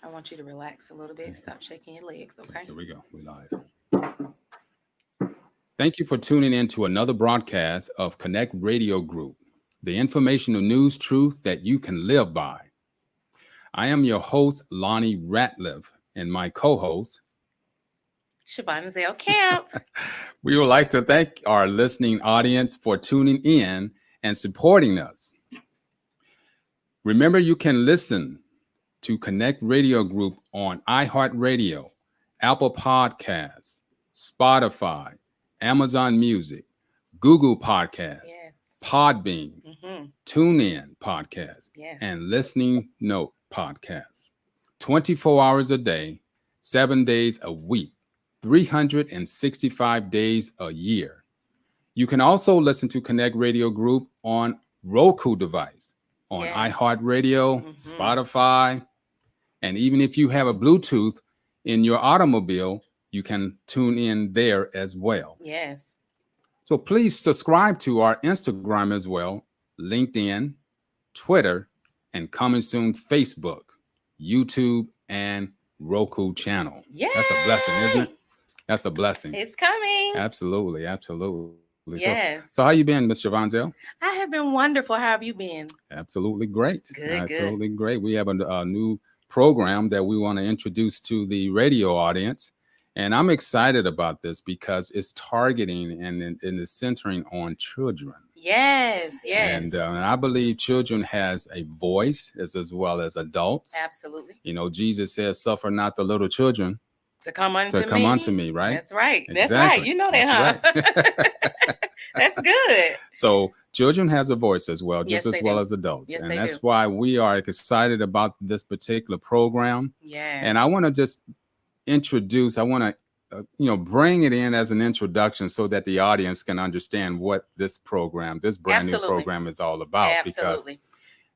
want you to relax a little bit. Stop shaking your legs, Okay, okay? here we go. We live. Thank you for tuning in to another broadcast of Connect Radio Group, the informational news truth that you can live by. I am your host, Lonnie Ratliff, and my co-host. Siobhan Zell Camp. We would like to thank our listening audience for tuning in and supporting us. Remember, you can listen to Connect Radio Group on iHeartRadio, Apple Podcasts, Spotify, Amazon Music, Google Podcasts, Yes. Podbean, Mm-hmm. TuneIn Podcasts, Yes. and Listening Note Podcasts. 24 hours a day, 7 days a week, 365 days a year. You can also listen to Connect Radio Group on Roku device, on Yes. iHeartRadio, Mm-hmm. Spotify, and even if you have a Bluetooth in your automobile, you can tune in there as well. Yes. So please subscribe to our Instagram as well, LinkedIn, Twitter, and coming soon Facebook, YouTube, and Roku channel. Yay! That's a blessing, isn't it? That's a blessing. It's coming. Absolutely, absolutely. Yes. So how you been, Ms. Javanzel? I have been wonderful. How have you been? Absolutely great. Good, Absolutely great. We have a new program that we want to introduce to the radio audience. And I'm excited about this because it's targeting and is centering on children. Yes, yes. And I believe children has a voice as well as adults. Absolutely. You know, Jesus says, suffer not the little children To come unto me, right? That's right. Exactly. That's right. You know that, huh? Right. That's good. So children has a voice as well, just Yes, as they well do. as adults. Yes, and they that's do. why we are excited about this particular program. Yeah. And I want to just I want to, bring it in as an introduction so that the audience can understand what this program, this brand new program is all about. Absolutely.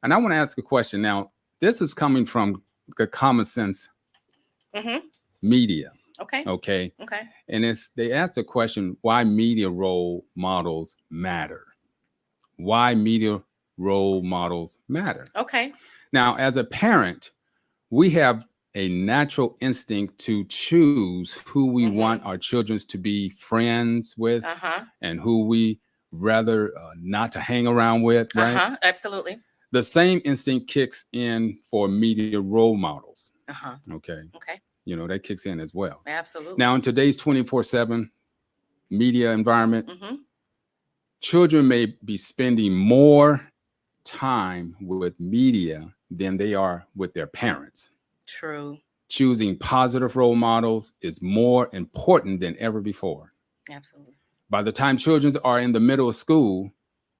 And I want to ask a question. Now, this is coming from the common sense media. Okay. Okay. Okay. And they asked the question, why media role models matter. Why media role models matter. Okay. Now, as a parent, we have a natural instinct to choose who we want our children to be friends with and who we rather not to hang around with, right? Absolutely. The same instinct kicks in for media role models. Okay. Okay. You know, that kicks in as well. Absolutely. Now, in today's 24/7 media environment, children may be spending more time with media than they are with their parents. True. Choosing positive role models is more important than ever before. Absolutely. By the time children are in the middle of school,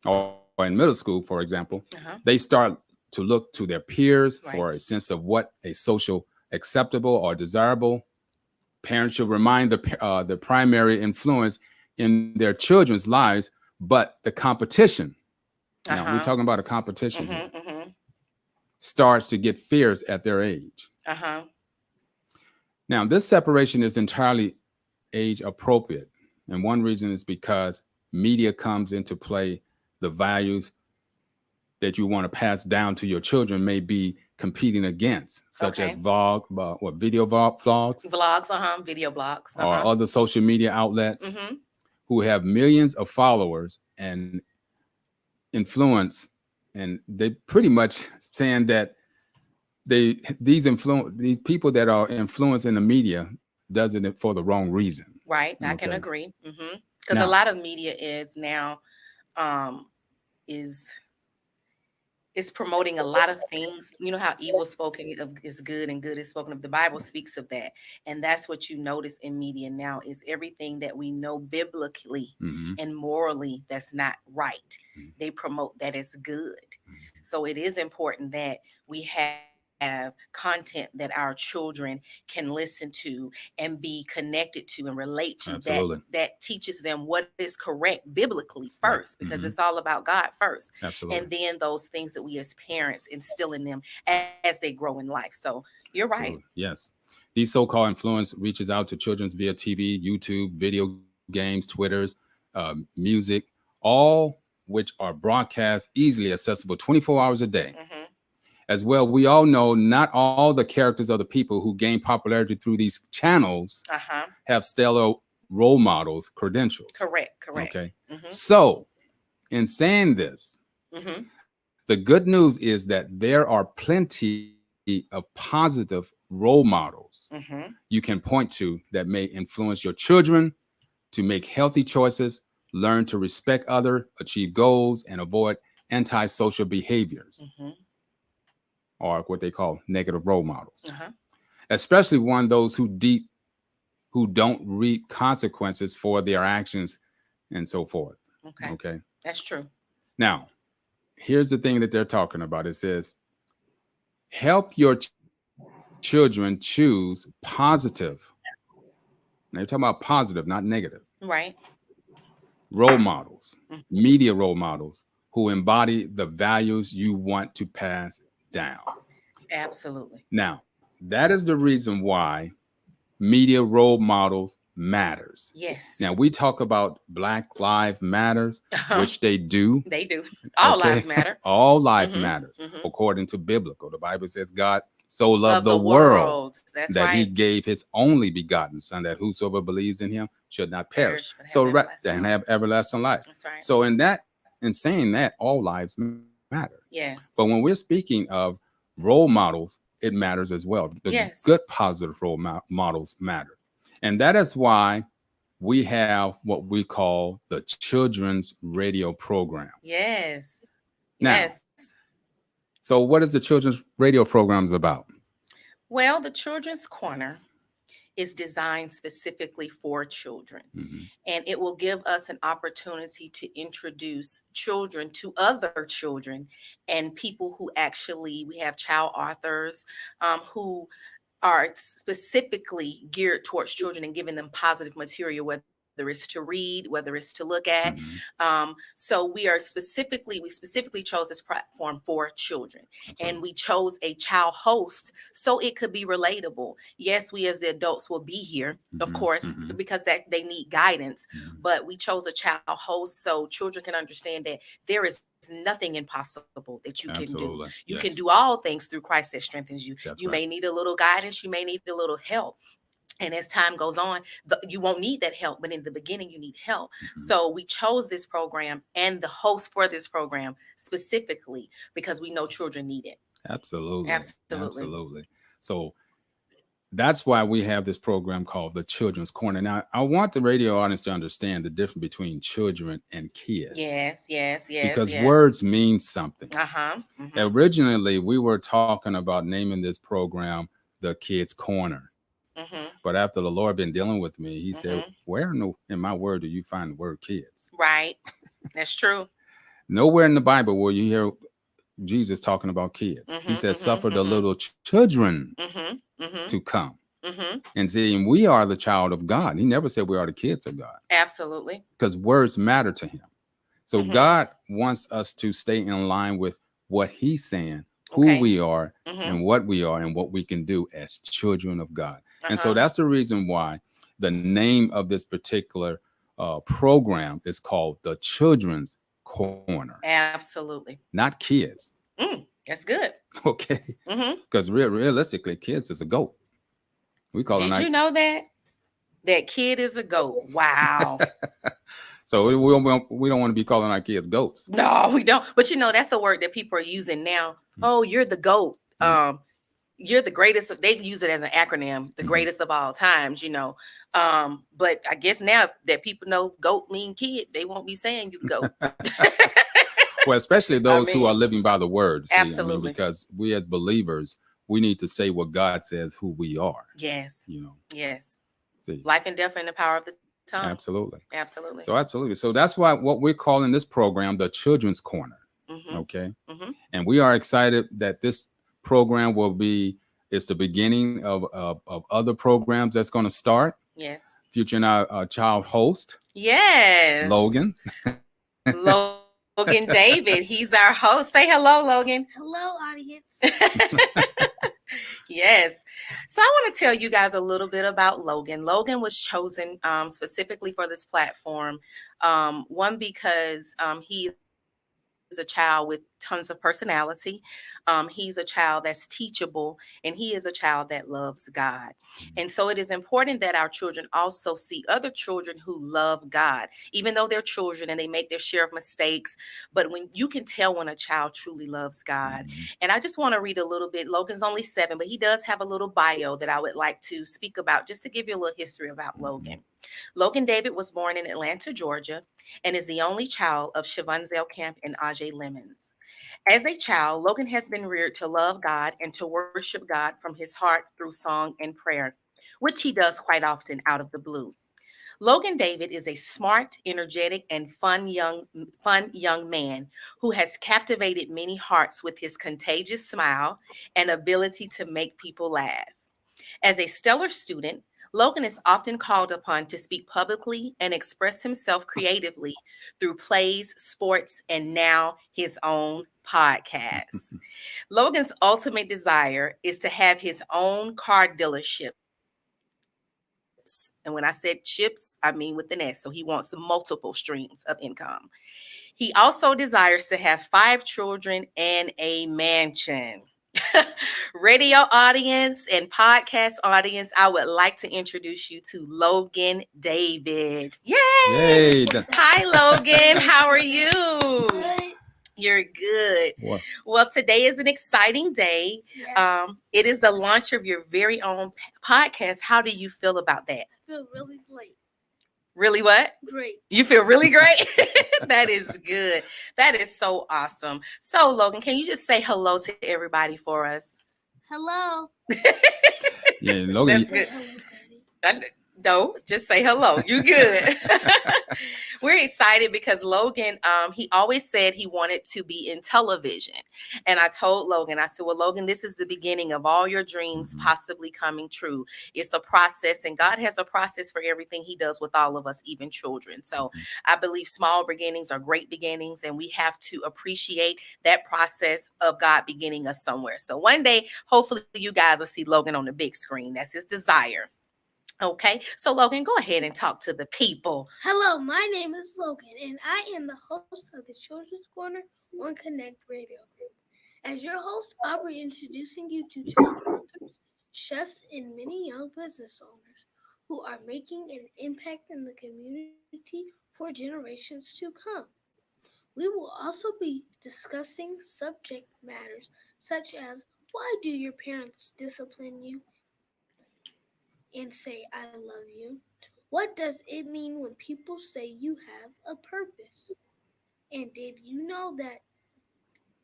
or in middle school, for example, they start to look to their peers for a sense of what a social acceptable or desirable. Parents should remind the primary influence in their children's lives, but the competition. Now, we're talking about a competition here, starts to get fierce at their age. Now, this separation is entirely age appropriate. And one reason is because media comes into play. The values that you want to pass down to your children may be competing against, such as video vlogs, video blogs, or other social media outlets who have millions of followers and influence. And they pretty much saying that these people that are influencing the media does it for the wrong reason. Right. I can agree. Because a lot of media is now is promoting a lot of things. You know how evil spoken of is good and good is spoken of. The Bible speaks of that. And that's what you notice in media now is everything that we know biblically and morally that's not right. They promote that as good. So it is important that we have content that our children can listen to and be connected to and relate to. That teaches them what is correct biblically first, because it's all about God first. Absolutely. And then those things that we as parents instill in them as they grow in life. So you're right. Yes. These so-called influence reaches out to children via TV, YouTube, video games, Twitters, music, all which are broadcast easily accessible 24 hours a day. As well, we all know not all the characters of the people who gain popularity through these channels have stellar role models credentials. Correct. Okay. So, in saying this, the good news is that there are plenty of positive role models you can point to that may influence your children to make healthy choices, learn to respect others, achieve goals, and avoid antisocial behaviors, or what they call negative role models. Especially one those who don't reap consequences for their actions and so forth. Okay. That's true. Now, here's the thing that they're talking about. It says, help your children choose positive. Now, you're talking about positive, not negative. Right. Role models, media role models who embody the values you want to pass down. Absolutely. Now, that is the reason why media role models matters. Yes. Now, we talk about Black Lives Matters, which they do. They do. All lives matter. All life matters. According to biblical, the Bible says God so loved the world that he gave his only begotten son, that whosoever believes in him should not perish. And have everlasting life. That's right. So in saying that, all lives matter. Yes. But when we're speaking of role models, it matters as well. The good positive role models matter. And that is why we have what we call the children's radio program. Yes. Now, so what is the children's radio programs about? Well, the Children's Corner is designed specifically for children. And it will give us an opportunity to introduce children to other children and people who actually, we have child authors who are specifically geared towards children and giving them positive material, whether it's to read, whether it's to look at. So we specifically chose this platform for children. And we chose a child host so it could be relatable. Yes, we as the adults will be here, of course, because that they need guidance, but we chose a child host so children can understand that there is nothing impossible that you can do. You can do all things through Christ that strengthens you. You may need a little guidance. You may need a little help. And as time goes on, you won't need that help. But in the beginning, you need help. So we chose this program and the host for this program specifically because we know children need it. Absolutely. So that's why we have this program called the Children's Corner. Now, I want the radio audience to understand the difference between children and kids. Yes. Because words mean something. Originally, we were talking about naming this program the Kids Corner. But after the Lord been dealing with me, he said, where in my word do you find the word kids? Right. That's true. Nowhere in the Bible will you hear Jesus talking about kids. He says, suffer the little children to come. And saying we are the child of God. He never said we are the kids of God. Absolutely. Because words matter to him. So God wants us to stay in line with what he's saying, who we are and what we are and what we can do as children of God. And so that's the reason why the name of this particular program is called the Children's Corner. Absolutely. Not kids. That's good. Okay. Because realistically, kids is a goat. We call Did you know that? That kid is a goat. Wow. So we don't want to be calling our kids goats. No, we don't. But that's a word that people are using now. Oh, you're the goat. You're the greatest. They use it as an acronym, the greatest of all times, But I guess now that people know goat mean kid, they won't be saying you the goat. Well, especially those who are living by the word. Absolutely. Because we as believers, we need to say what God says who we are. Yes. Yes. See. Life and death in the power of the tongue. Absolutely. Absolutely. So that's why what we're calling this program the Children's Corner. Okay. And we are excited that this program it's the beginning of other programs that's going to start. Yes. Featuring our child host. Yes. Logan. Logan David. He's our host. Say hello, Logan. Hello, audience. Yes. So I want to tell you guys a little bit about Logan. Logan was chosen specifically for this platform. One, because he is a child with tons of personality. He's a child that's teachable, and he is a child that loves God. And so it is important that our children also see other children who love God, even though they're children and they make their share of mistakes. But when you can tell when a child truly loves God. And I just want to read a little bit. Logan's only 7, but he does have a little bio that I would like to speak about just to give you a little history about Logan. Logan David was born in Atlanta, Georgia, and is the only child of Siobhan Zelkamp and Ajay Lemons. As a child, Logan has been reared to love God and to worship God from his heart through song and prayer, which he does quite often out of the blue. Logan David is a smart, energetic, and fun young man who has captivated many hearts with his contagious smile and ability to make people laugh. As a stellar student, Logan is often called upon to speak publicly and express himself creatively through plays, sports, and now his own podcast. Logan's ultimate desire is to have his own car dealerships. And when I said chips, I mean with an S. So he wants multiple streams of income. He also desires to have 5 children and a mansion. Radio audience and podcast audience, I would like to introduce you to Logan David. Yay! Yay. Hi, Logan. How are you? Good. You're good. What? Well, today is an exciting day. Yes. It is the launch of your very own podcast. How do you feel about that? I feel really great. Really what? Great. You feel really great? That is good. That is so awesome. So, Logan, can you just say hello to everybody for us? Hello. Yeah, Logan. That's good. Say hello, Daddy. No, just say hello. You good. We're excited because Logan, he always said he wanted to be in television. And I told Logan, I said, well, Logan, this is the beginning of all your dreams possibly coming true. It's a process, and God has a process for everything he does with all of us, even children. So I believe small beginnings are great beginnings, and we have to appreciate that process of God beginning us somewhere. So one day, hopefully you guys will see Logan on the big screen. That's his desire. Okay, so Logan, go ahead and talk to the people. Hello, my name is Logan, and I am the host of the Children's Corner on Connect Radio Group. As your host, I'll be introducing you to child authors, chefs, and many young business owners who are making an impact in the community for generations to come. We will also be discussing subject matters such as why do your parents discipline you and say, I love you? What does it mean when people say you have a purpose? And did you know that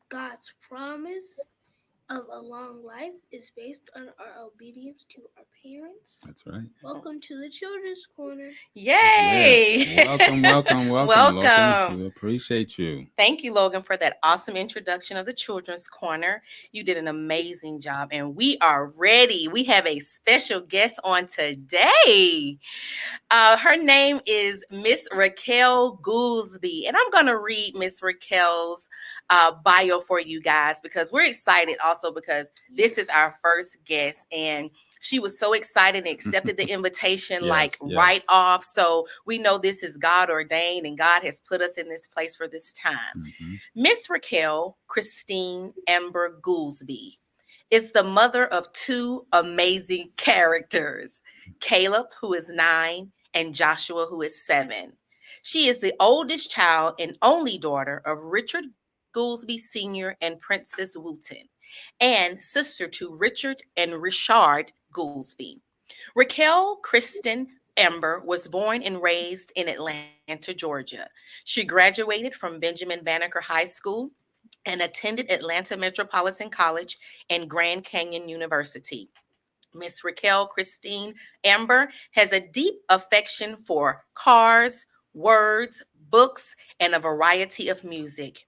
God's promise of a long life is based on our obedience to our parents? That's right. Welcome to the Children's Corner. Yay! Yes. Welcome. Welcome. Logan. We appreciate you. Thank you, Logan, for that awesome introduction of the Children's Corner. You did an amazing job, and we are ready. We have a special guest on today. Her name is Miss Raquel Goolsby, and I'm going to read Miss Raquel's bio for you guys because we're excited also because this is our first guest, and she was so excited and accepted the invitation right off. So we know this is God ordained, and God has put us in this place for this time. Miss Raquel Christine Amber Goolsby is the mother of 2 amazing characters, Caleb, who is 9, and Joshua, who is 7. She is the oldest child and only daughter of Richard Goolsby Sr. and Princess Wooten, and sister to Richard and Richard Goolsby. Raquel Kristen Amber was born and raised in Atlanta, Georgia. She graduated from Benjamin Banneker High School and attended Atlanta Metropolitan College and Grand Canyon University. Miss Raquel Christine Amber has a deep affection for cars, words, books, and a variety of music.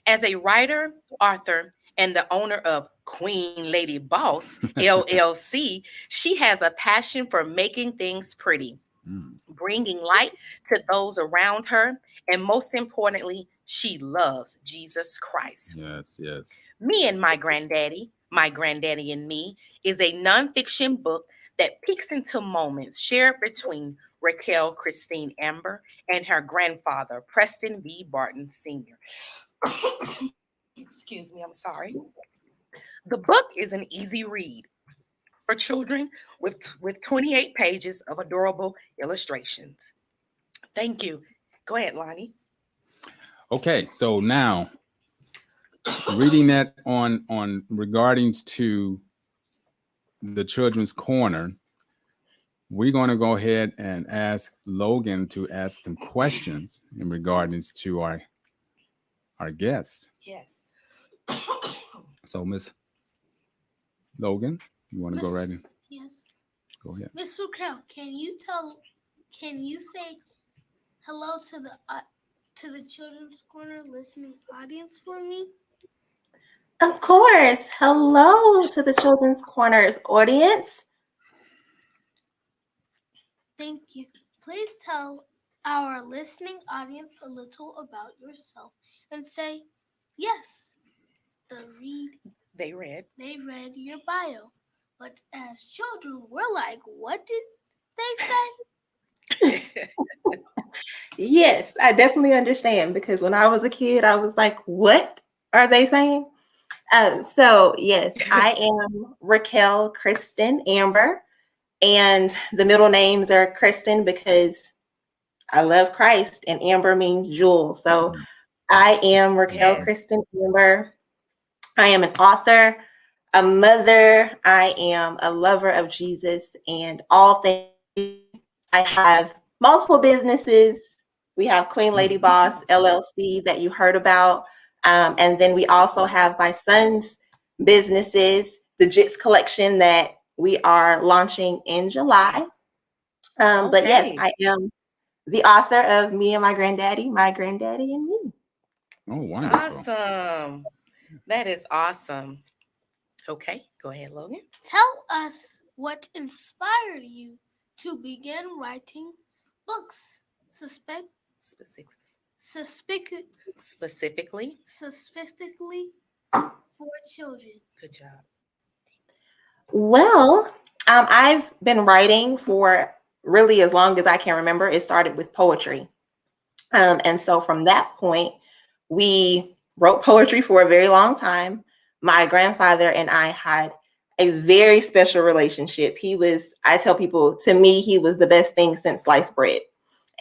As a writer, author, and the owner of Queen Lady Boss, LLC, she has a passion for making things pretty, bringing light to those around her, and most importantly, she loves Jesus Christ. Yes. Me and My Granddaddy and Me is a nonfiction book that peeks into moments shared between Raquel Christine Amber and her grandfather, Preston B. Barton Sr. Excuse me, I'm sorry. The book is an easy read for children with 28 pages of adorable illustrations. Thank you. Go ahead, Lonnie. Okay, so now reading that on regarding to the Children's Corner, we're going to go ahead and ask Logan to ask some questions in regards to our guest. Yes. So, Miss Logan, you want to go right in? Yes. Go ahead. Mr. Crow, can you say hello to the Children's Corner listening audience for me? Of course. Hello to the Children's Corner's audience. Thank you. Please tell our listening audience a little about yourself and say, yes, They read your bio. But as children, we're like, what did they say? Yes, I definitely understand because when I was a kid, I was like, what are they saying? So, yes, I am Raquel Kristen Amber, and the middle names are Kristen because I love Christ, and Amber means jewel. So, I am Raquel Kristen Amber. I am an author, a mother. I am a lover of Jesus and all things. I have multiple businesses. We have Queen Lady Boss LLC that you heard about. And then we also have my son's businesses, the Jits Collection that we are launching in July. But yes, I am the author of Me and My Granddaddy and Me. Oh, wonderful. Awesome. That is awesome. Okay, go ahead, Logan. Tell us what inspired you to begin writing books specifically for children. Good job. Well, I've been writing for really as long as I can remember. It started with poetry. And so from that point, we wrote poetry for a very long time. My grandfather and I had a very special relationship. I tell people, to me, he was the best thing since sliced bread.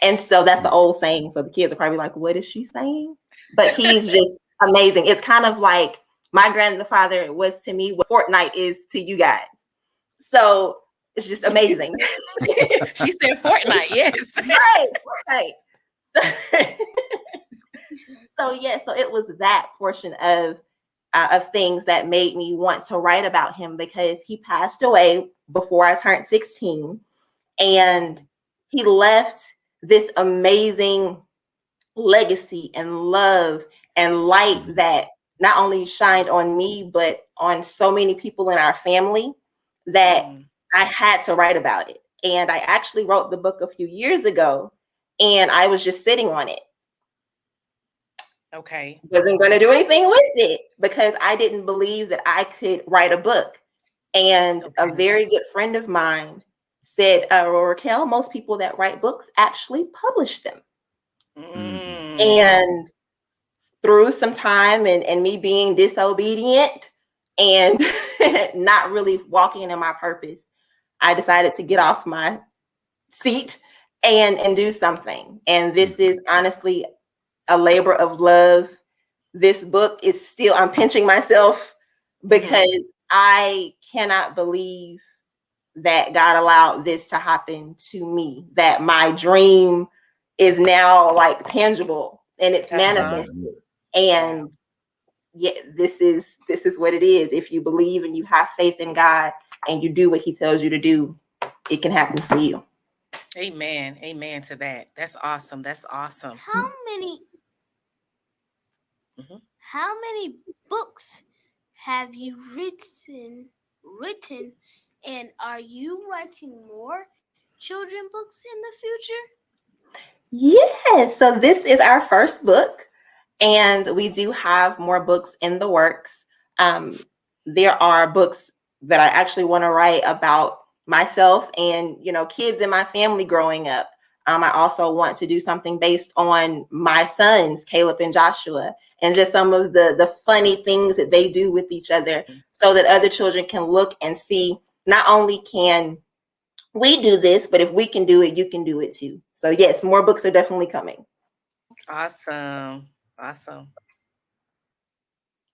And so that's the old saying. So the kids are probably like, what is she saying? But he's just amazing. It's kind of like my grandfather was to me what Fortnite is to you guys. So it's just amazing. She said Fortnite, yes. Right. So it was that portion of things that made me want to write about him, because he passed away before I turned 16, and he left this amazing legacy and love and light that not only shined on me, but on so many people in our family that I had to write about it. And I actually wrote the book a few years ago, and I was just sitting on it. Okay. Wasn't going to do anything with it because I didn't believe that I could write a book. And a very good friend of mine said, Raquel, most people that write books actually publish them. And through some time and me being disobedient and not really walking in my purpose, I decided to get off my seat and do something. And this is honestly a labor of love. This book is still, I'm pinching myself because I cannot believe that God allowed this to happen to me, that my dream is now like tangible and it's manifested. And this is what it is. If you believe and you have faith in God and you do what he tells you to do, it can happen for you. Amen. Amen to that. That's awesome. That's awesome. How many books have you written, and are you writing more children books in the future? Yes. So this is our first book, and we do have more books in the works. There are books that I actually want to write about myself and, kids in my family growing up. I also want to do something based on my sons, Caleb and Joshua, and just some of the funny things that they do with each other, so that other children can look and see, not only can we do this, but if we can do it, you can do it too. So yes, more books are definitely coming. Awesome.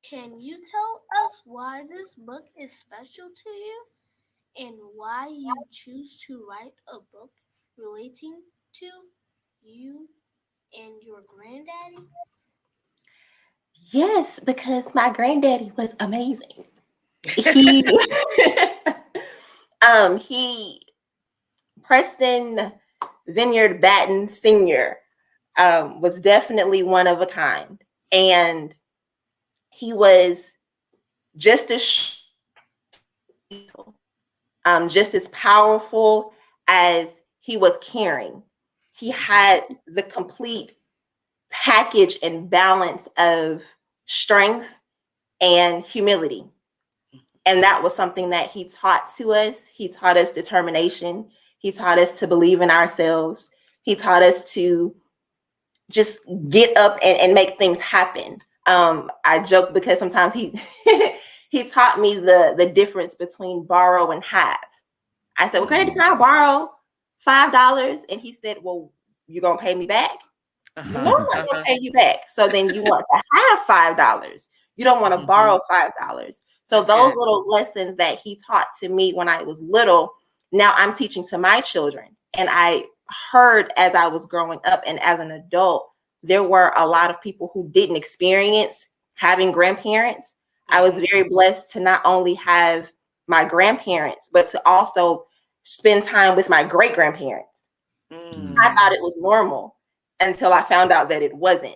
Can you tell us why this book is special to you and why you choose to write a book relating to you and your granddaddy? Yes, because my granddaddy was amazing. He Preston Vineyard Batten Sr. Was definitely one of a kind, and he was just as just as powerful as he was caring. He had the complete package and balance of strength and humility. And that was something that he taught to us. He taught us determination. He taught us to believe in ourselves. He taught us to just get up and make things happen. I joke because sometimes he he taught me the difference between borrow and have. I said, well, Granddaddy, can I borrow $5? And he said, well, you gonna pay me back? No, I'm not gonna pay you back. So then you want to have $5. You don't want to borrow $5. So those little lessons that he taught to me when I was little, now I'm teaching to my children. And I heard as I was growing up and as an adult, there were a lot of people who didn't experience having grandparents. I was very blessed to not only have my grandparents, but to also spend time with my great grandparents. I thought it was normal until I found out that it wasn't.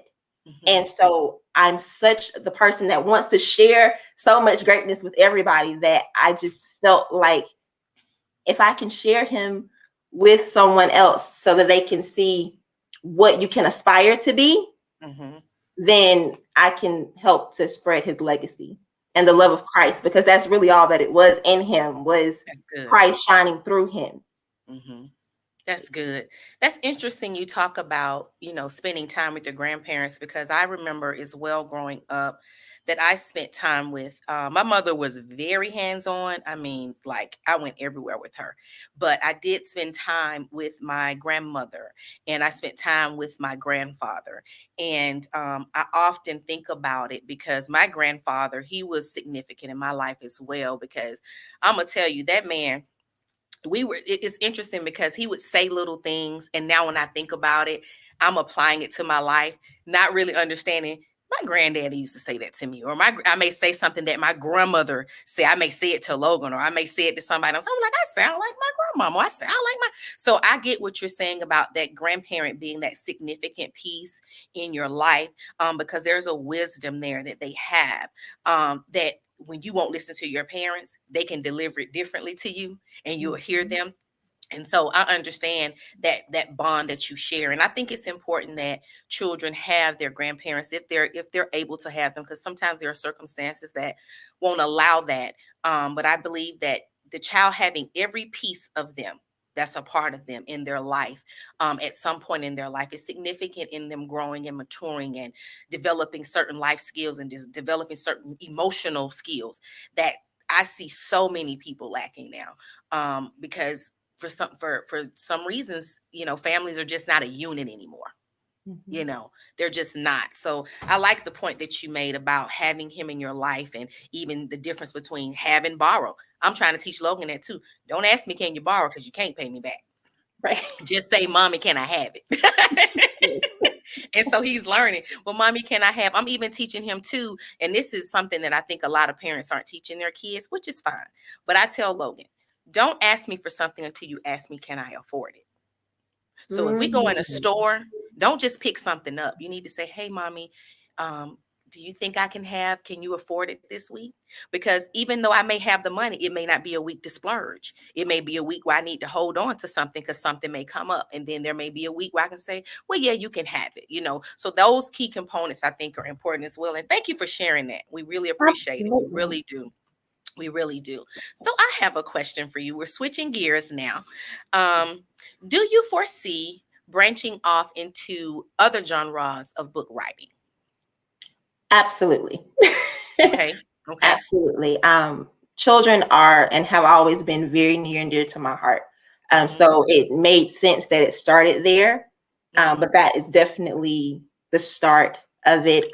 And so I'm such the person that wants to share so much greatness with everybody that I just felt like if I can share him with someone else so that they can see what you can aspire to be, then I can help to spread his legacy and the love of Christ, because that's really all that it was in him, was Christ shining through him. That's good. That's interesting. You talk about, spending time with your grandparents, because I remember as well growing up that I spent time with, my mother was very hands-on. I mean, like I went everywhere with her, but I did spend time with my grandmother and I spent time with my grandfather. And I often think about it because my grandfather, he was significant in my life as well, because I'm going to tell you that man, it's interesting because he would say little things. And now when I think about it, I'm applying it to my life, not really understanding. My granddaddy used to say that to me, or I may say something that my grandmother said. I may say it to Logan, or I may say it to somebody else. I'm like, I sound like my grandmama. I sound like my. So I get what you're saying about that grandparent being that significant piece in your life, because there's a wisdom there that they have, that when you won't listen to your parents, they can deliver it differently to you and you'll hear them. And so I understand that bond that you share. And I think it's important that children have their grandparents if they're able to have them, because sometimes there are circumstances that won't allow that. But I believe that the child having every piece of them that's a part of them in their life, at some point in their life, is significant in them growing and maturing and developing certain life skills and developing certain emotional skills that I see so many people lacking now, because for some reasons, families are just not a unit anymore. They're just not. So I like the point that you made about having him in your life, and even the difference between have and borrow. I'm trying to teach Logan that too. Don't ask me, can you borrow? Because you can't pay me back. Right. Just say, Mommy, can I have it? And so he's learning. Well, Mommy, can I have? I'm even teaching him too. And this is something that I think a lot of parents aren't teaching their kids, which is fine. But I tell Logan, don't ask me for something until you ask me, can I afford it? So if we go in a store, don't just pick something up. You need to say, hey, Mommy, do you think can you afford it this week? Because even though I may have the money, it may not be a week to splurge. It may be a week where I need to hold on to something because something may come up. And then there may be a week where I can say, well, yeah, you can have it. So those key components I think are important as well. And thank you for sharing that. We really appreciate it. We really do. We really do. So I have a question for you. We're switching gears now. Do you foresee branching off into other genres of book writing? Absolutely. Okay. Okay. Absolutely. Children are and have always been very near and dear to my heart. So it made sense that it started there. But that is definitely the start of it.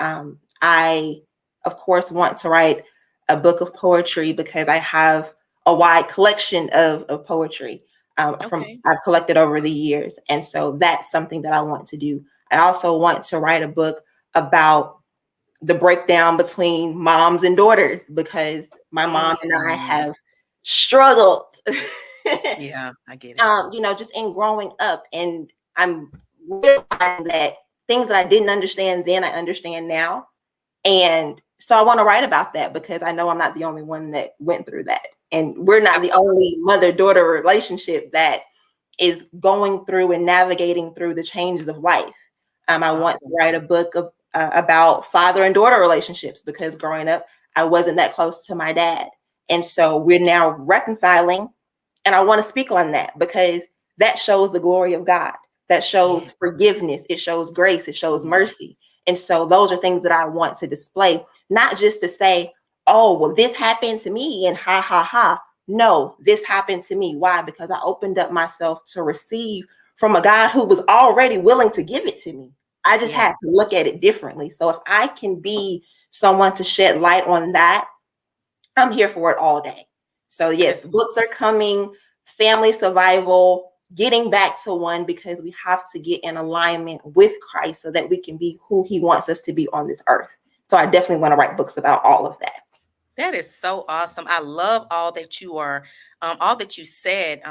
I, of course, want to write a book of poetry because I have a wide collection of poetry I've collected over the years. And so that's something that I want to do. I also want to write a book about the breakdown between moms and daughters because my mom and I have struggled. Yeah, I get it. Just in growing up, and I'm realizing that things that I didn't understand then, I understand now. And so I want to write about that because I know I'm not the only one that went through that. And we're not the only mother-daughter relationship that is going through and navigating through the changes of life. I want to write a book about father and daughter relationships because growing up, I wasn't that close to my dad. And so we're now reconciling. And I want to speak on that because that shows the glory of God. That shows forgiveness. It shows grace. It shows mercy. And so those are things that I want to display, not just to say, oh, well, this happened to me and ha, ha, ha. No, this happened to me. Why? Because I opened up myself to receive from a God who was already willing to give it to me. I just had to look at it differently. So if I can be someone to shed light on that, I'm here for it all day. So yes, books are coming, family survival, getting back to one because we have to get in alignment with Christ so that we can be who he wants us to be on this earth. So I definitely want to write books about all of that. That is so awesome. I love all that you are, all that you said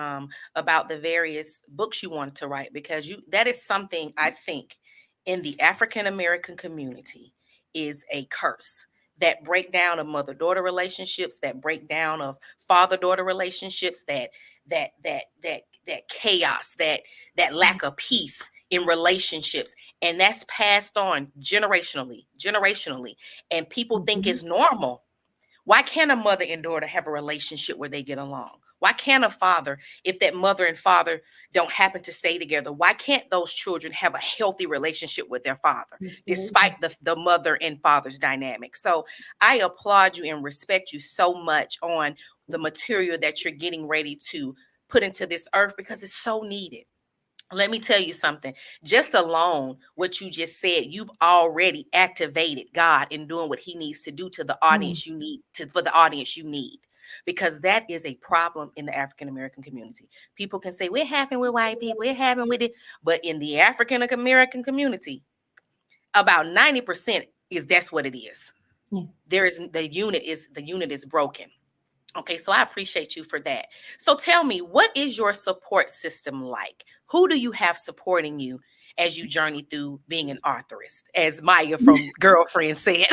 about the various books you wanted to write, because that is something I think in the African American community is a curse. That breakdown of mother-daughter relationships, that breakdown of father-daughter relationships, that chaos, that lack of peace in relationships, and that's passed on generationally, and people think it's normal. Why can't a mother and daughter have a relationship where they get along? Why can't a father, if that mother and father don't happen to stay together, why can't those children have a healthy relationship with their father, despite the mother and father's dynamic? So I applaud you and respect you so much on the material that you're getting ready to put into this earth because it's so needed. Let me tell you something. Just alone, what you just said, you've already activated God in doing what he needs to do to the audience you need, for the audience you need. Because that is a problem in the African American community. People can say, what happened with white people? What happened with it? But in the African American community, about 90% that's what it is. The unit is broken. Okay, so I appreciate you for that. So tell me, what is your support system like? Who do you have supporting you as you journey through being an authorist, as Maya from Girlfriend said?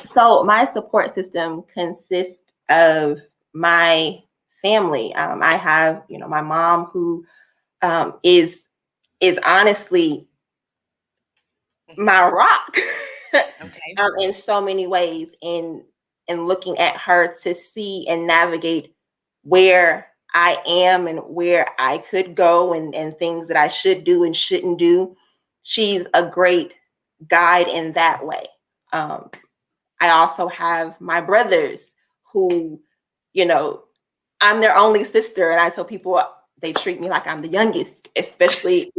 So my support system consists of my family. I have, my mom who is honestly my rock. In so many ways, in looking at her to see and navigate where I am and where I could go and things that I should do and shouldn't do. She's a great guide in that way. I also have my brothers who, I'm their only sister. And I tell people they treat me like I'm the youngest, especially,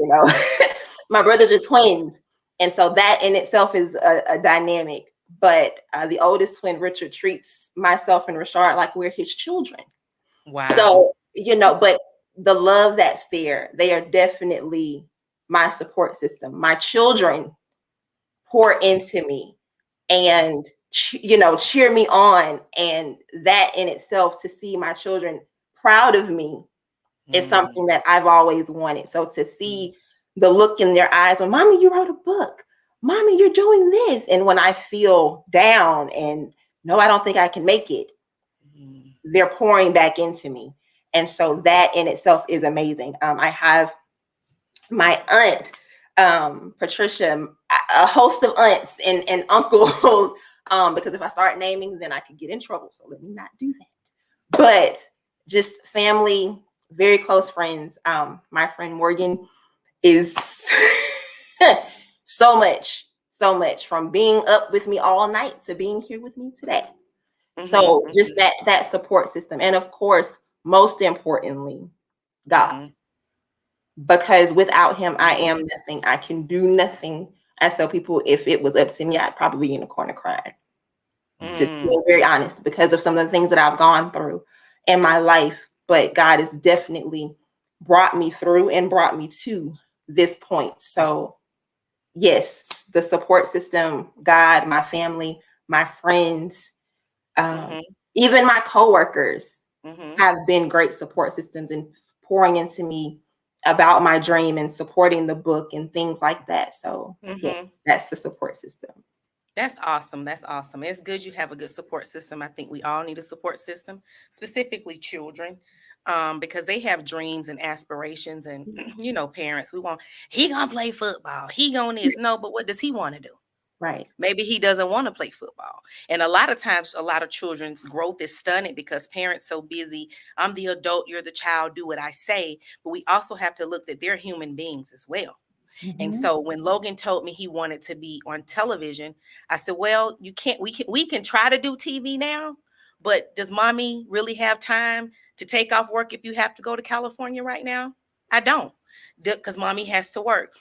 my brothers are twins. And so that in itself is a dynamic. But the oldest twin, Richard, treats myself and Rashard like we're his children. Wow. So, but the love that's there, they are definitely my support system. My children pour into me and, cheer me on. And that in itself, to see my children proud of me is something that I've always wanted. So to see the look in their eyes when, Mommy, you wrote a book. Mommy, you're doing this. And when I feel down and no, I don't think I can make it, they're pouring back into me. And so that in itself is amazing. I have my aunt, Patricia, a host of aunts and uncles, because if I start naming, then I could get in trouble. So let me not do that. But just family very close friends. My friend Morgan is so much from being up with me all night to being here with me today. So just that support system. And of course, most importantly, God. Because without him, I am nothing. I can do nothing. I tell people, if it was up to me, I'd probably be in a corner crying. Just being very honest, because of some of the things that I've gone through in my life. But God has definitely brought me through and brought me to this point. So yes, the support system, God, my family, my friends, even my coworkers have been great support systems and pouring into me about my dream and supporting the book and things like that. So yes, that's the support system. That's awesome. That's awesome. It's good you have a good support system. I think we all need a support system, specifically children, because they have dreams and aspirations. And, you know, parents, he gonna play football. He gonna this. No, but what does he want to do? Right. Maybe he doesn't want to play football. And a lot of times, a lot of children's growth is stunted because parents so busy. I'm the adult, you're the child, do what I say. But we also have to look that they're human beings as well. And so when Logan told me he wanted to be on television, I said, well, we can try to do TV now, but does mommy really have time to take off work if you have to go to California right now? I don't, because mommy has to work.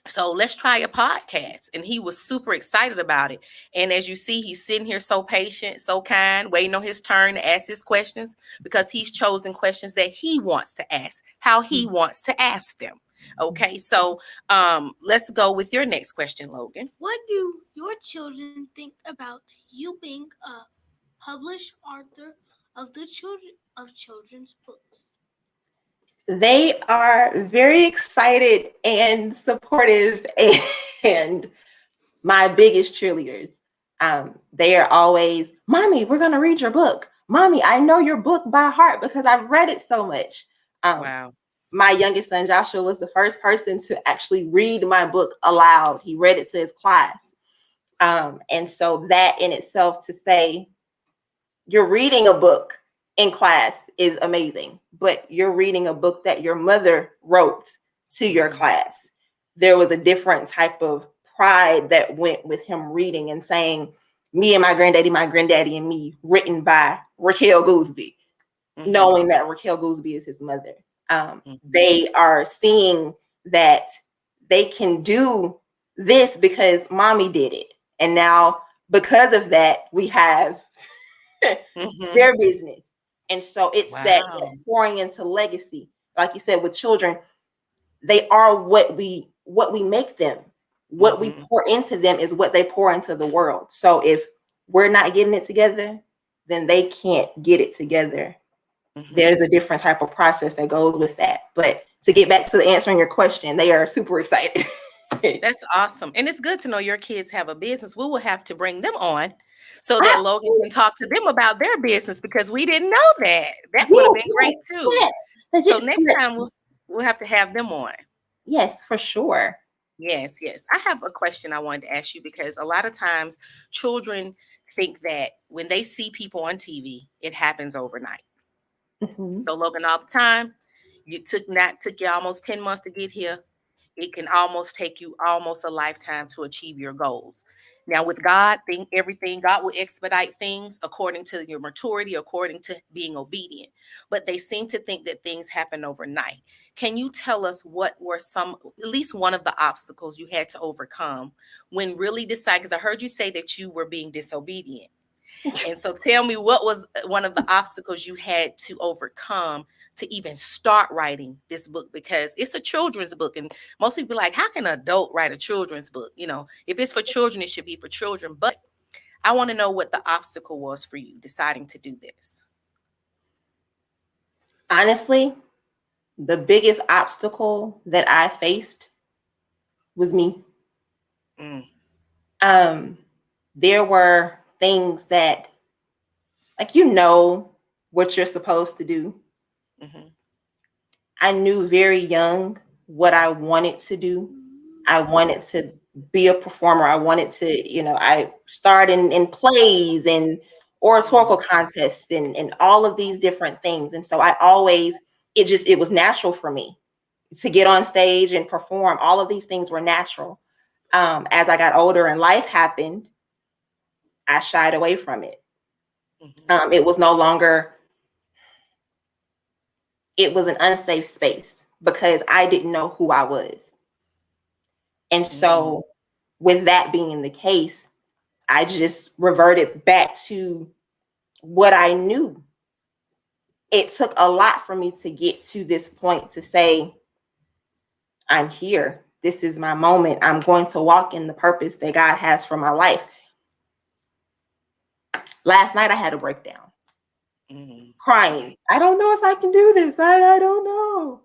So let's try a podcast. And he was super excited about it. And as you see, he's sitting here so patient, so kind, waiting on his turn to ask his questions, because he's chosen questions that he wants to ask, how he wants to ask them. Okay, so let's go with your next question, Logan. What do your children think about you being a published author of children's books? They are very excited and supportive and my biggest cheerleaders. They are always, Mommy, we're going to read your book. Mommy, I know your book by heart because I've read it so much. Wow. My youngest son, Joshua, was the first person to actually read my book aloud. He read it to his class. And so that in itself, to say you're reading a book in class is amazing, but you're reading a book that your mother wrote to your class. There was a different type of pride that went with him reading and saying, me and my granddaddy and me, written by Raquel Goolsby, knowing that Raquel Goolsby is his mother. They are seeing that they can do this because mommy did it. And now because of that, we have their business. And so it's that pouring into legacy. Like you said, with children, they are what we make them. What we pour into them is what they pour into the world. So if we're not getting it together, then they can't get it together. There's a different type of process that goes with that. But to get back to answering your question, they are super excited. That's awesome. And it's good to know your kids have a business. We will have to bring them on so that Logan can talk to them about their business, because we didn't know that. That would have been great too. So next time we'll have to have them on. Yes, for sure. Yes. I have a question I wanted to ask you, because a lot of times children think that when they see people on TV, it happens overnight. So Logan, all the time, it took you almost 10 months to get here. It can almost take you almost a lifetime to achieve your goals. Now with God, God will expedite things according to your maturity, according to being obedient. But they seem to think that things happen overnight. Can you tell us what were at least one of the obstacles you had to overcome when really deciding, because I heard you say that you were being disobedient. And so tell me, what was one of the obstacles you had to overcome to even start writing this book? Because it's a children's book, and most people are like, how can an adult write a children's book? You know, if it's for children, it should be for children. But I want to know what the obstacle was for you deciding to do this. Honestly, the biggest obstacle that I faced was me. There were things that, like, you know what you're supposed to do. I knew very young what I wanted to do. I wanted to be a performer. I wanted to, I started in plays and oratorical contests and all of these different things. And so I always it was natural for me to get on stage and perform. All of these things were natural. As I got older and life happened, I shied away from it. It was no longer, it was an unsafe space because I didn't know who I was. And so with that being the case, I just reverted back to what I knew. It took a lot for me to get to this point to say, I'm here. This is my moment. I'm going to walk in the purpose that God has for my life. Last night I had a breakdown, crying. I don't know if I can do this. I don't know.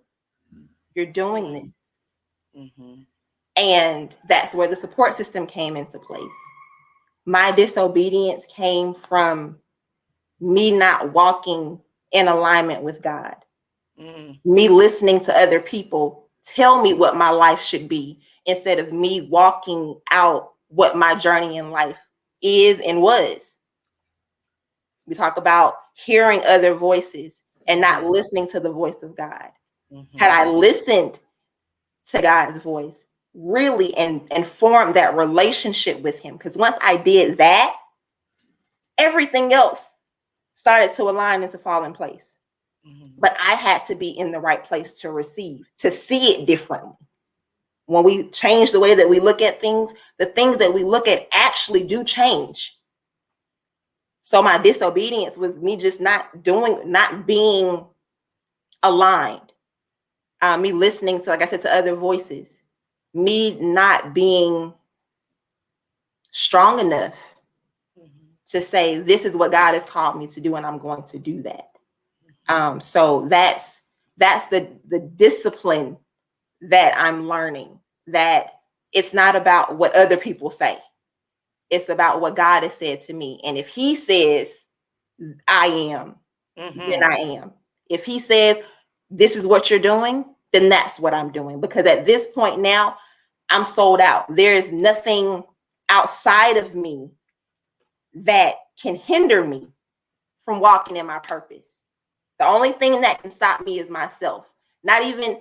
You're doing this. And that's where the support system came into place. My disobedience came from me not walking in alignment with God. Me listening to other people tell me what my life should be instead of me walking out what my journey in life is and was. We talk about hearing other voices and not listening to the voice of God. Had I listened to God's voice really and formed that relationship with him, because once I did that, everything else started to align and to fall in place. But I had to be in the right place to receive, to see it differently. When we change the way that we look at things, the things that we look at actually do change. So my disobedience was me just not being aligned. Me listening to, like I said, to other voices. Me not being strong enough to say, this is what God has called me to do, and I'm going to do that. So that's the discipline that I'm learning, that it's not about what other people say. It's about what God has said to me. And if he says, I am, then I am. If he says, this is what you're doing, then that's what I'm doing. Because at this point now, I'm sold out. There is nothing outside of me that can hinder me from walking in my purpose. The only thing that can stop me is myself. Not even,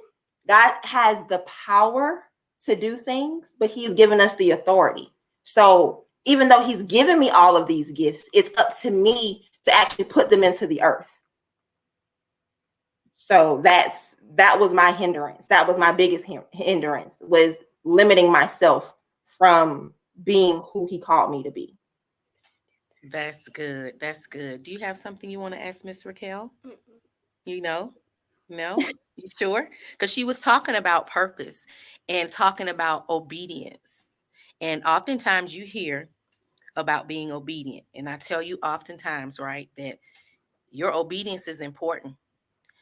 God has the power to do things, but he's given us the authority. So even though he's given me all of these gifts, it's up to me to actually put them into the earth. So that was my hindrance. That was my biggest hindrance, was limiting myself from being who he called me to be. That's good. That's good. Do you have something you want to ask Miss Raquel? You know? No? You sure? Because she was talking about purpose and talking about obedience. And oftentimes you hear about being obedient. And I tell you oftentimes, right, that your obedience is important.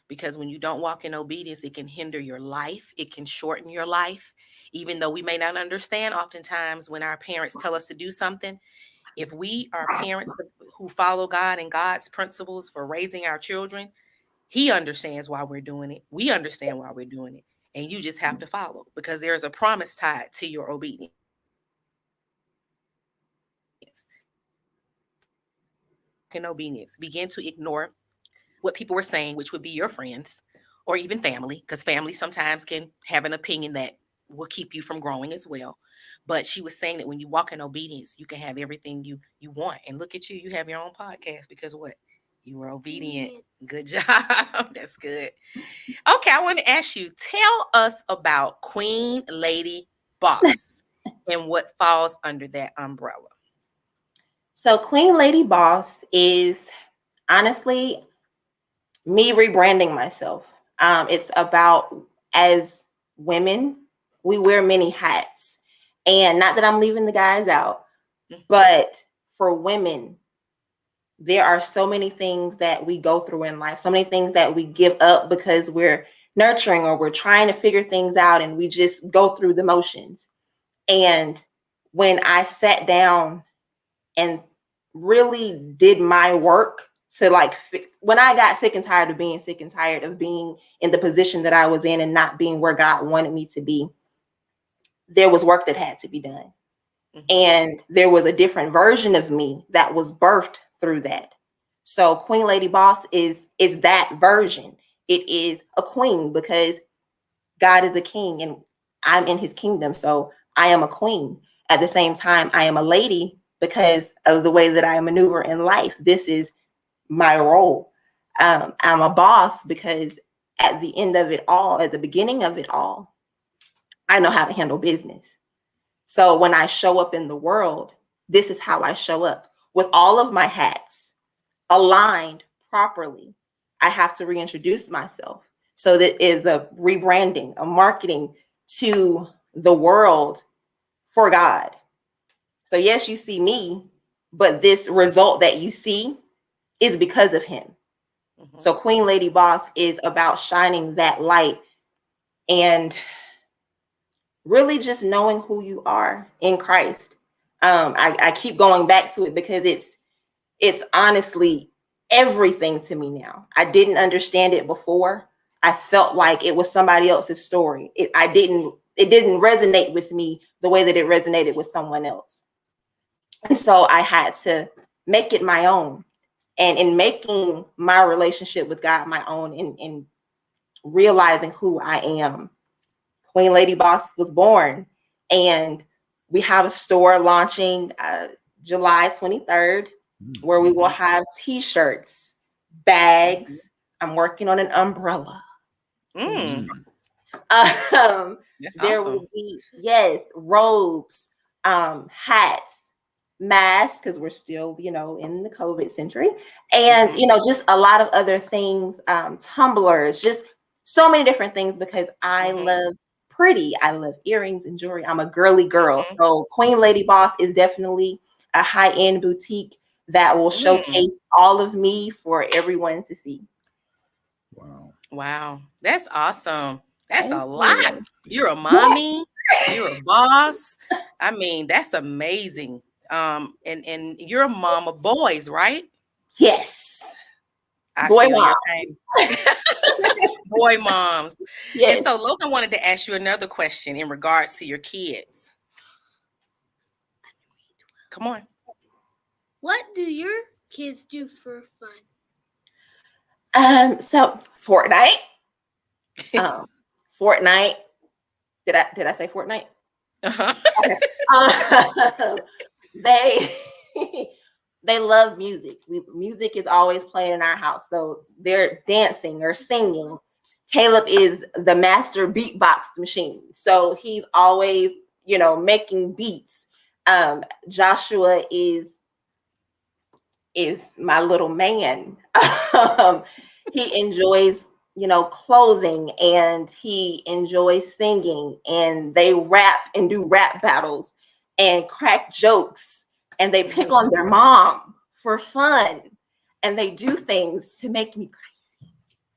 Because when you don't walk in obedience, it can hinder your life. It can shorten your life. Even though we may not understand oftentimes when our parents tell us to do something, if we are parents who follow God and God's principles for raising our children, he understands why we're doing it. We understand why we're doing it. And you just have to follow, because there's a promise tied to your obedience. In obedience, begin to ignore what people were saying, which would be your friends or even family, because family sometimes can have an opinion that will keep you from growing as well. But she was saying that when you walk in obedience, you can have everything you want. And look at you, you have your own podcast because what? You were obedient. Good job. That's good. Okay, I want to ask you, tell us about Queen Lady Boss and what falls under that umbrella. So Queen Lady Boss is honestly me rebranding myself. It's about, as women, we wear many hats. And not that I'm leaving the guys out, but for women, there are so many things that we go through in life, so many things that we give up because we're nurturing or we're trying to figure things out, and we just go through the motions. And when I sat down and really did my work to when I got sick and tired of being sick and tired of being in the position that I was in and not being where God wanted me to be, there was work that had to be done. And there was a different version of me that was birthed through that. So Queen Lady Boss is that version. it is a queen because God is a king and I'm in his kingdom. So I am a queen. At the same time, I am a lady because of the way that I maneuver in life. This is my role. I'm a boss because at the end of it all, at the beginning of it all, I know how to handle business. So when I show up in the world, this is how I show up with all of my hats aligned properly. I have to reintroduce myself. So that is a rebranding, a marketing to the world for God. So yes, you see me, but this result that you see is because of him. Mm-hmm. So Queen Lady Boss is about shining that light and really just knowing who you are in Christ. I keep going back to it because it's honestly everything to me now. I didn't understand it before. I felt like it was somebody else's story. It didn't resonate with me the way that it resonated with someone else. And so I had to make it my own. And in making my relationship with God my own, in realizing who I am, Queen Lady Boss was born. And we have a store launching July 23rd, where we will have t-shirts, bags. I'm working on an umbrella. That's There awesome. will be, yes, robes, hats, masks, because we're still, in the COVID century, and just a lot of other things, tumblers, just so many different things, because I love pretty. I love earrings and jewelry. I'm a girly girl. So Queen Lady Boss is definitely a high-end boutique that will showcase all of me for everyone to see. Wow. That's awesome. That's a lot. You're a mommy. You're a boss. I mean, that's amazing. And you're a mom of boys, right? Yes. Boy mom. Boy moms. Yes. And so Logan wanted to ask you another question in regards to your kids. Come on. What do your kids do for fun? So Fortnite. Fortnite. Did I say Fortnite? Okay. They love music. Music is always playing in our house. So they're dancing or singing. Caleb is the master beatbox machine. So he's always, making beats. Joshua is my little man. He enjoys, clothing, and he enjoys singing, and they rap and do rap battles and crack jokes, and they pick on their mom for fun, and they do things to make me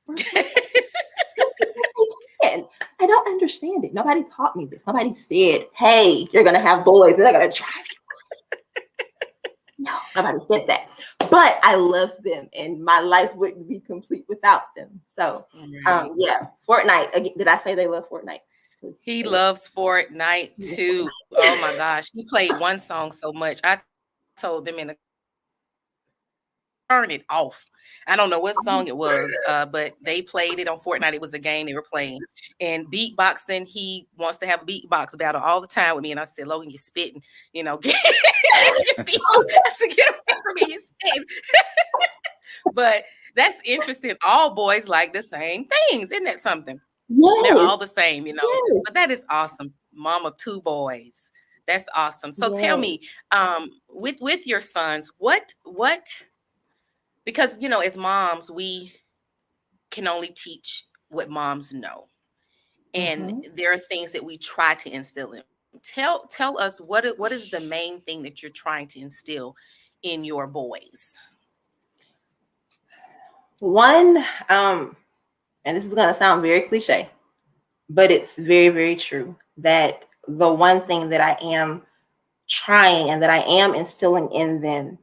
crazy. I don't understand it. Nobody taught me this. Nobody said, hey, you're going to have boys and they're going to drive you. No, nobody said that. But I love them, and my life wouldn't be complete without them. So, yeah, Fortnite. Again, did I say they love Fortnite? He loves Fortnite too. Oh my gosh. He played one song so much. I told them in the turn it off. I don't know what song it was, but they played it on Fortnite. It was a game they were playing. And beatboxing, he wants to have a beatbox battle all the time with me. And I said, Logan, you're spitting, get away from me, you're spitting. But that's interesting. All boys like the same things. Isn't that something? Yes. They're all the same, Yes. But that is awesome. Mom of two boys. That's awesome. So tell me, with your sons, what because as moms, we can only teach what moms know. And there are things that we try to instill in. Tell us what is the main thing that you're trying to instill in your boys? One, and this is going to sound very cliche, but it's very, very true, that the one thing that I am trying and that I am instilling in them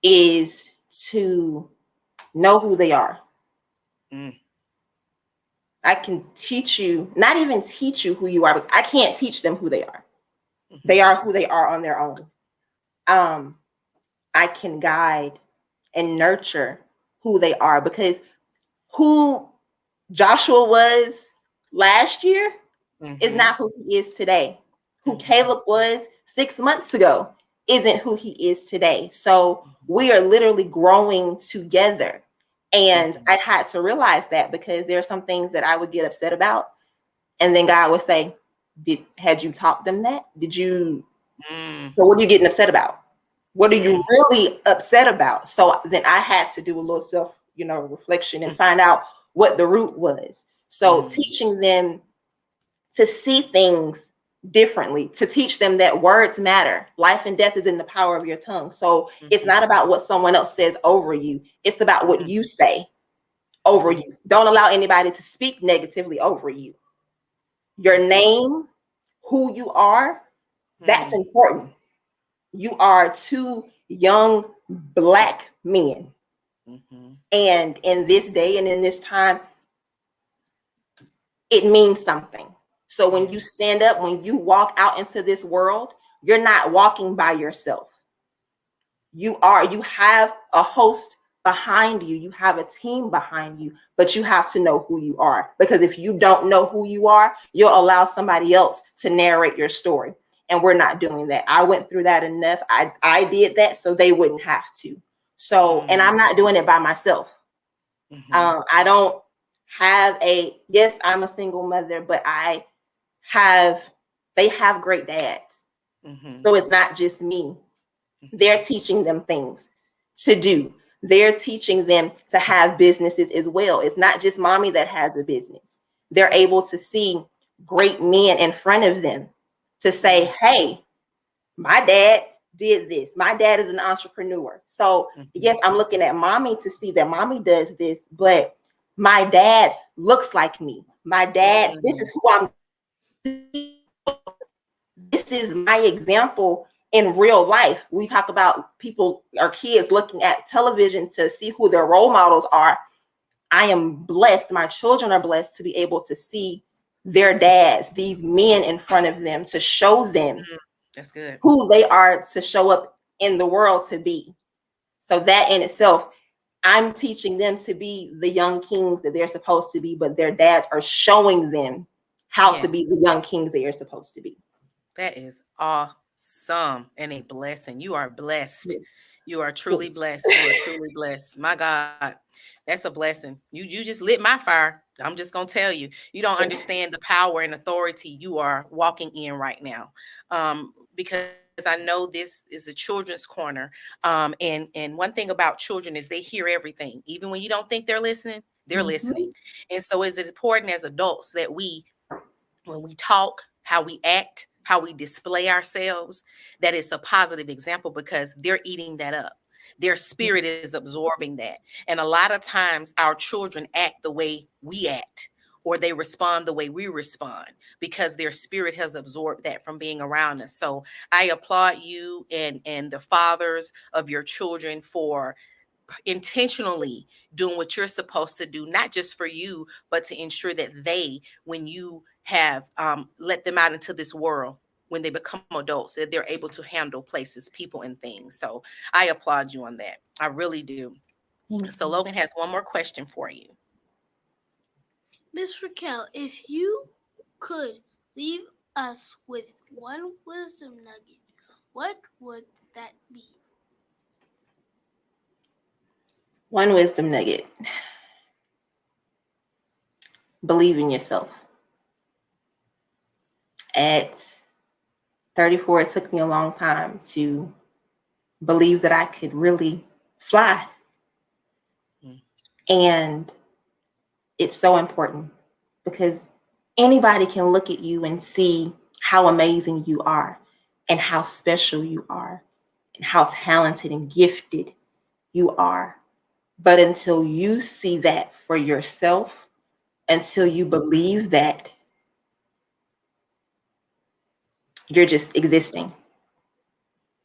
is to know who they are. I can teach you, not even teach you who you are, but I can't teach them who they are. They are who they are on their own. I can guide and nurture who they are, because who Joshua was last year is not who he is today. Who Caleb was 6 months ago isn't who he is today. So we are literally growing together. And I had to realize that, because there are some things that I would get upset about. And then God would say, had you taught them that? Did you? So what are you getting upset about? What are you really upset about? So then I had to do a little self, reflection and find out what the root was. So teaching them to see things differently, to teach them that words matter. Life and death is in the power of your tongue. So it's not about what someone else says over you. It's about what you say over you. Don't allow anybody to speak negatively over you. Your name, who you are, that's important. You are 2 young Black men. And in this day and in this time, it means something. So when you stand up, when you walk out into this world, you're not walking by yourself. You have a host behind you. You have a team behind you, but you have to know who you are. Because if you don't know who you are, you'll allow somebody else to narrate your story. And we're not doing that. I went through that enough. I did that so they wouldn't have to. So, and I'm not doing it by myself. I don't have yes, I'm a single mother, but they have great dads. So it's not just me. They're teaching them things to do. They're teaching them to have businesses as well. It's not just mommy that has a business. They're able to see great men in front of them to say, hey, my dad did this. My dad is an entrepreneur. So yes, I'm looking at mommy to see that mommy does this, but my dad looks like me. My dad, this is who I'm. This is my example in real life. We talk about people, our kids looking at television to see who their role models are. I am blessed. My children are blessed to be able to see their dads, these men in front of them, to show them that's good who they are to show up in the world to be. So that in itself, I'm teaching them to be the young kings that they're supposed to be, but their dads are showing them how to be the young kings they are supposed to be. That is awesome and a blessing. You are blessed. You are truly blessed. You are truly blessed. My God, that's a blessing. You just lit my fire. I'm just going to tell you, you don't understand the power and authority you are walking in right now. Because I know this is a children's corner. And one thing about children is they hear everything. Even when you don't think they're listening, they're listening. And so it's important as adults that when we talk, how we act, how we display ourselves, that it's a positive example, because they're eating that up. Their spirit is absorbing that. And a lot of times our children act the way we act, or they respond the way we respond, because their spirit has absorbed that from being around us. So I applaud you and the fathers of your children for intentionally doing what you're supposed to do, not just for you, but to ensure that when you have let them out into this world, when they become adults, that they're able to handle places, people, and things. So I applaud you on that. I really do. So Logan has one more question for you. Miss Raquel, if you could leave us with one wisdom nugget, what would that be? One wisdom nugget. Believe in yourself. At 34, it took me a long time to believe that I could really fly. And it's so important, because anybody can look at you and see how amazing you are and how special you are and how talented and gifted you are. But until you see that for yourself, until you believe that, you're just existing.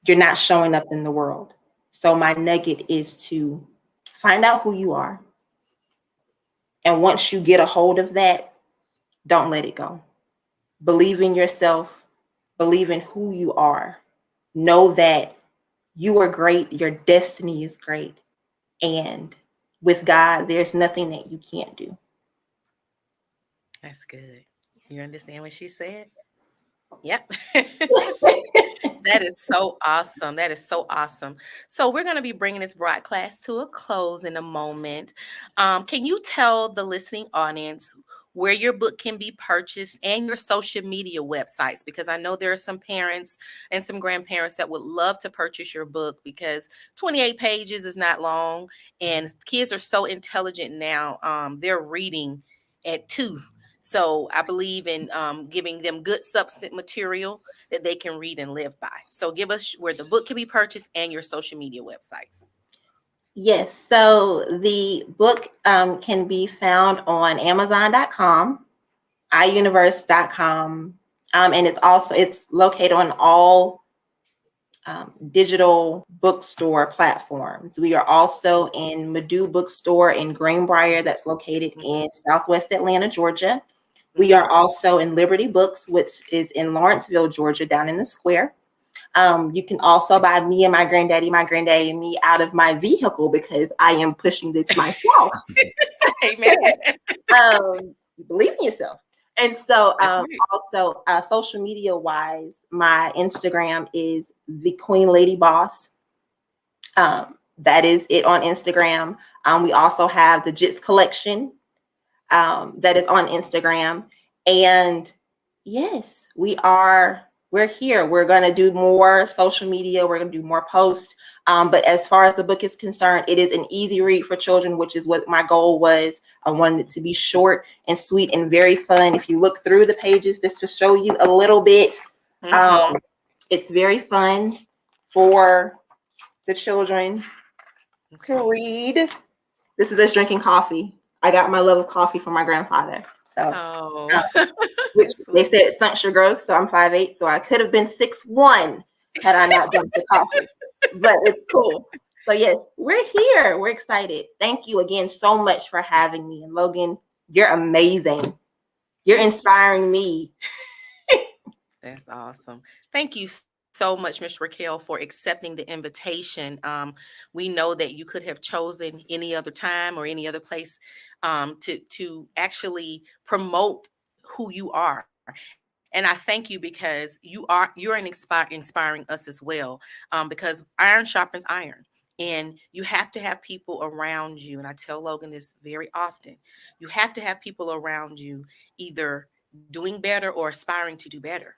You're not showing up in the world. So my nugget is to find out who you are. And once you get a hold of that, don't let it go. Believe in yourself. Believe in who you are. Know that you are great. Your destiny is great. And with God, there's nothing that you can't do. That's good. You understand what she said? Yep. That is so awesome. That is so awesome. So we're going to be bringing this broadcast to a close in a moment. Can you tell the listening audience where your book can be purchased and your social media websites? Because I know there are some parents and some grandparents that would love to purchase your book because 28 pages is not long, and kids are so intelligent now. They're reading at 2. So I believe in giving them good substance material that they can read and live by. So give us where the book can be purchased and your social media websites. Yes, so the book can be found on Amazon.com, iUniverse.com, and it's located on all digital bookstore platforms. We are also in Madu Bookstore in Greenbrier, that's located in Southwest Atlanta, Georgia. We are also in Liberty Books, which is in Lawrenceville, Georgia, down in the square. You can also buy Me and My Granddaddy and Me out of my vehicle because I am pushing this myself. Amen. Believe in yourself. And so Right. also social media wise, my Instagram is the Queen Lady Boss. That is it on Instagram. We also have the Jits Collection. That is on Instagram. And yes, we're here. We're going to do more social media. We're going to do more posts. But as far as the book is concerned, it is an easy read for children, which is what my goal was. I wanted it to be short and sweet and very fun. If you look through the pages, just to show you a little bit, it's very fun for the children to read. This is us drinking coffee. I got my love of coffee from my grandfather. So, which they said it stunts your growth. So I'm 5'8", so I could have been 6'1" had I not drunk the coffee. But it's cool. So yes, we're here. We're excited. Thank you again so much for having me. And Logan, you're amazing. You're inspiring me. That's awesome. Thank you so much, Ms. Raquel, for accepting the invitation. We know that you could have chosen any other time or any other place to actually promote who you are. And I thank you because you're inspiring us as well, because iron sharpens iron. And you have to have people around you. And I tell Logan this very often. You have to have people around you either doing better or aspiring to do better.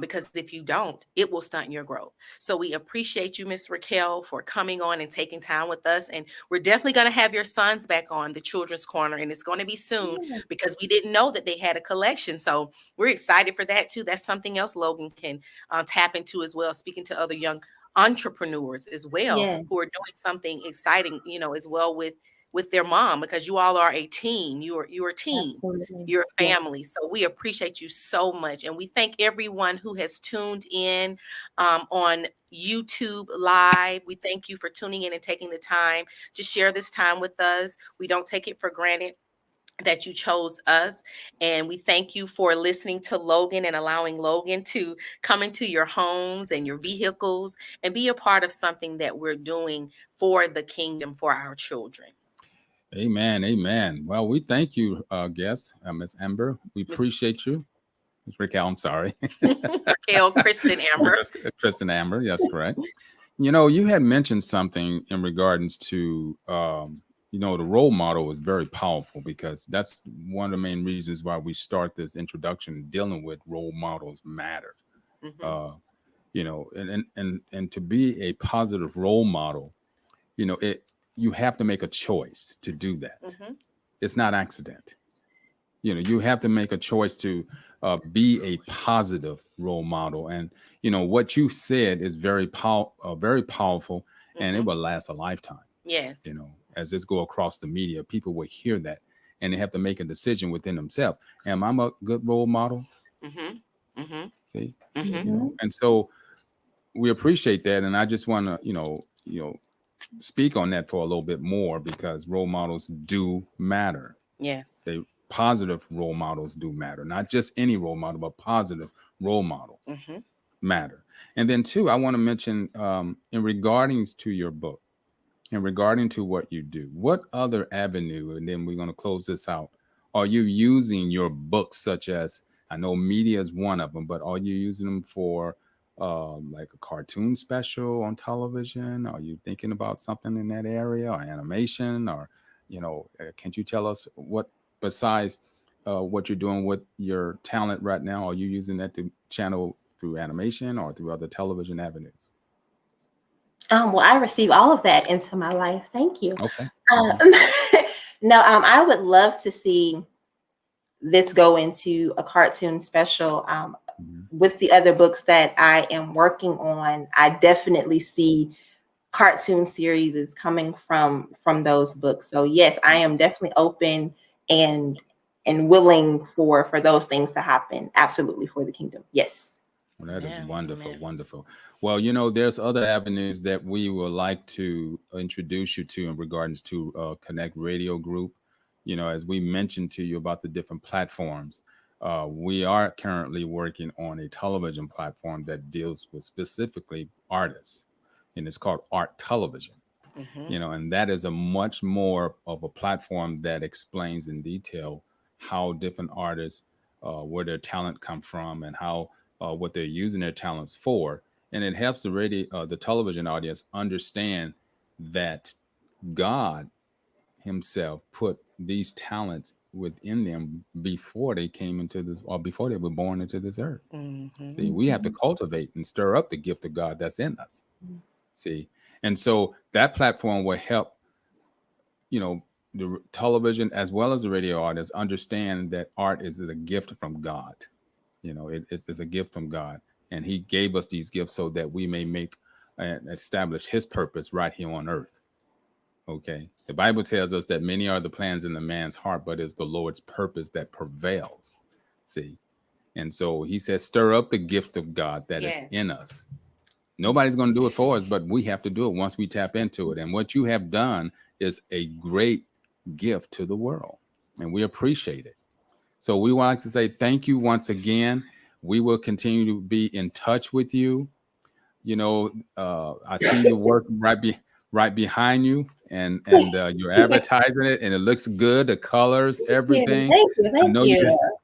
Because if you don't, it will stunt your growth. So we appreciate you, Miss Raquel, for coming on and taking time with us. And we're definitely going to have your sons back on the Children's Corner, and it's going to be soon because we didn't know that they had a collection. So we're excited for that too. That's something else Logan can tap into as well, speaking to other young entrepreneurs as well who are doing something exciting, as well with their mom, because you all are a team. You're a team. Absolutely. You're a family. Yes. So we appreciate you so much. And we thank everyone who has tuned in on YouTube Live. We thank you for tuning in and taking the time to share this time with us. We don't take it for granted that you chose us. And we thank you for listening to Logan and allowing Logan to come into your homes and your vehicles and be a part of something that we're doing for the kingdom, for our children. Amen. Amen. Well, we thank you, guest, Miss Amber. We appreciate you. Ms. Raquel, I'm sorry. Raquel, Kristen Amber. Kristen Amber, yes, correct. You had mentioned something in regards to, the role model is very powerful, because that's one of the main reasons why we start this introduction dealing with role models matter. And to be a positive role model, you have to make a choice to do that. It's not accident. You have to make a choice to be a positive role model. And, what you said is very powerful, and it will last a lifetime. Yes. As this go across the media, people will hear that and they have to make a decision within themselves. Am I a good role model? See? And so we appreciate that. And I just want to, speak on that for a little bit more, because role models do matter. Yes. Positive role models do matter. Not just any role model, but positive role models matter. And then two, I want to mention in regarding to your book, and regarding to what you do, what other avenue, and then we're going to close this out, are you using your books, such as, I know media is one of them, but are you using them for like a cartoon special on television? Are you thinking about something in that area, or animation, or, can you tell us what, besides what you're doing with your talent right now, are you using that to channel through animation or through other television avenues? Well, I receive all of that into my life. Thank you. Okay. No, I would love to see this go into a cartoon special. With the other books that I am working on, I definitely see cartoon series is coming from those books. So yes, I am definitely open and willing for those things to happen. Absolutely, for the kingdom. Yes. Well, that is wonderful, wonderful. Well, there's other avenues that we would like to introduce you to in regards to Connect Radio Group. As we mentioned to you about the different platforms, we are currently working on a television platform that deals with specifically artists, and it's called Art Television. And that is a much more of a platform that explains in detail how different artists, where their talent come from, and how what they're using their talents for. And it helps the television audience understand that God himself put these talents within them before they came into this, or before they were born into this earth. See, we have to cultivate and stir up the gift of God that's in us. See, and so that platform will help, the television as well as the radio artists understand that art is a gift from God. It's a gift from God, and he gave us these gifts so that we may make and establish his purpose right here on earth. Okay. The Bible tells us that many are the plans in the man's heart, but it's the Lord's purpose that prevails. See? And so he says, stir up the gift of God that is in us. Nobody's going to do it for us, but we have to do it once we tap into it. And what you have done is a great gift to the world, and we appreciate it. So we want to say thank you once again. We will continue to be in touch with you. I see the work right behind you, and you're advertising it, and it looks good. The colors, everything. Thank you.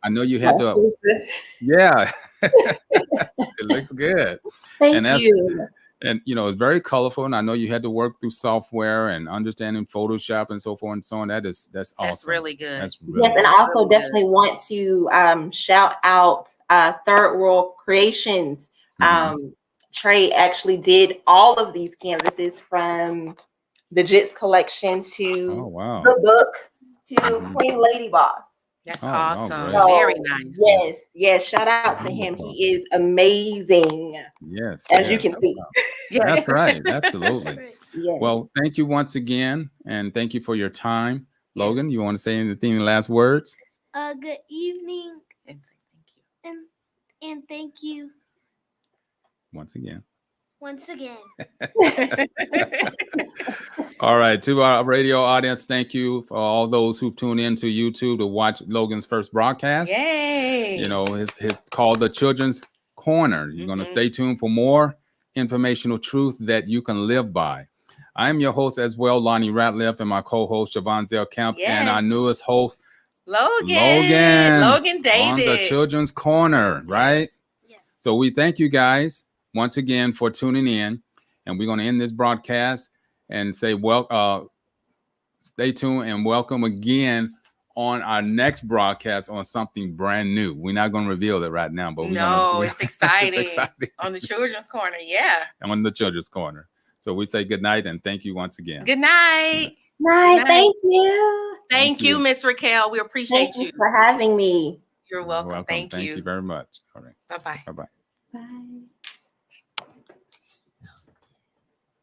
I know you had to. Yeah, it looks good. Thank you. And it's very colorful, and I know you had to work through software and understanding Photoshop and so forth and so on. That's awesome. That's really good. That's really and I also definitely want to shout out Third World Creations. Trey actually did all of these canvases, from the JITS collection to the book to Queen Lady Boss. That's awesome. So, very nice. Yes. Shout out to him. He is amazing. Yes. As you can see. That's right. Absolutely. Yes. Well, thank you once again, and thank you for your time. Logan, you want to say anything, last words? Good evening. And say thank you. And thank you once again. All right, to our radio audience, thank you for all those who've tuned in to YouTube to watch Logan's first broadcast. Yay! It's called The Children's Corner. You're going to stay tuned for more informational truth that you can live by. I'm your host as well, Lonnie Ratliff, and my co-host, Siobhan Zell Kemp, and our newest host, Logan David, on The Children's Corner, right? Yes. So we thank you guys once again for tuning in, and we're going to end this broadcast and say, stay tuned and welcome again on our next broadcast on something brand new. We're not going to reveal it right now, but it's exciting. It's exciting. On the Children's Corner, on the Children's Corner. So we say good night and thank you once again. Good night. Night. Thank you. Thank you, Miss Raquel. We appreciate you for having me. You're welcome. Thank you. Thank you very much. All right. Bye-bye. Bye-bye. Bye.